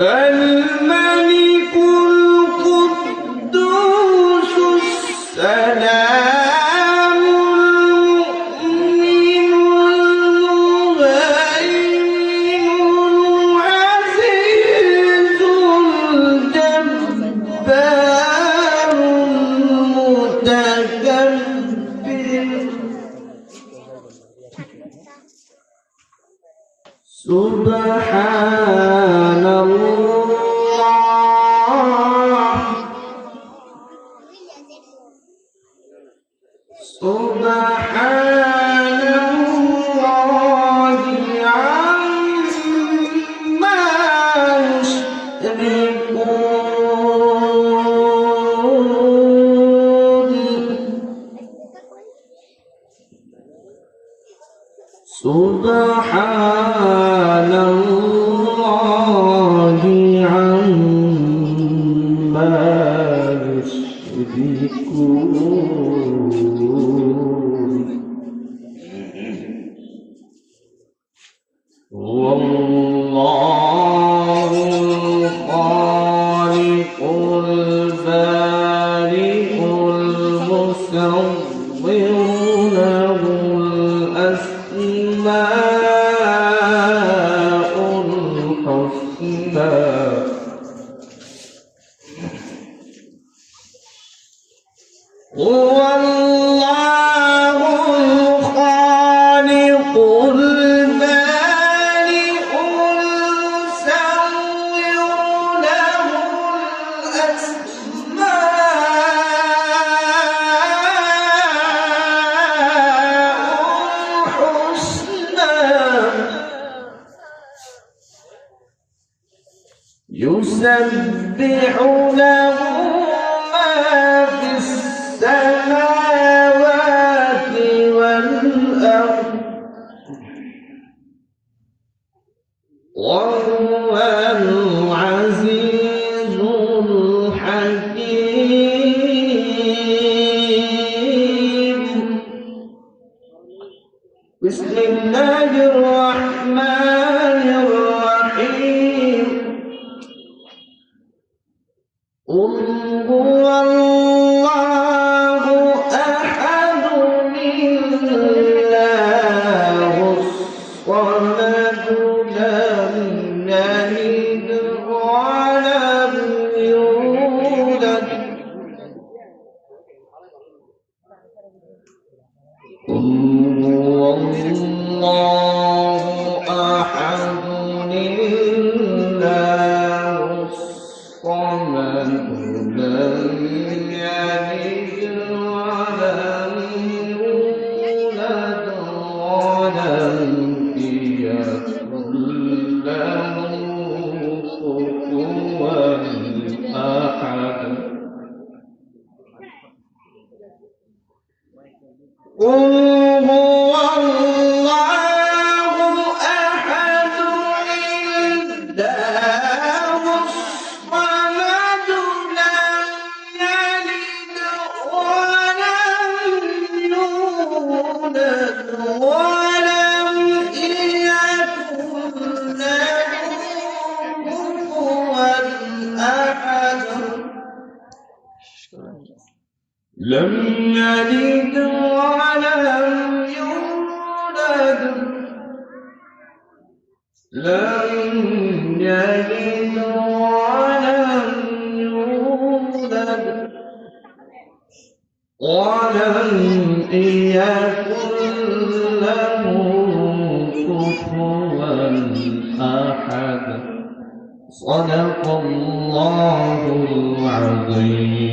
الملك القدوس السلام المؤمن المهيمن العزيز الجبار المتكبر سبحان الله سبحان الله عما يشركون سبحان الله عما يشركون والله الخالق البارئ المصور له الأسماء الحسنى هو الله الخالق البارئ المصور له الأسماء الحسنى يسبح له ما في السماوات والأرض وهو العزيز الحكيم بسم الله الرحمن الرحيم قل هو الله أحد الله الصمد لم يلد ولم يولد قل هو الله أحد الله الصمد لم يلد ولم يولد ولم يكن له كفوا أحد قل هو الله أحد الله الصمد لم يلد ولم يولد ولم يكن له كفوا أحد لم يلد ولم يولد لم يلد ولم يولد ولم يكن له كفوا أحد صدق الله العظيم.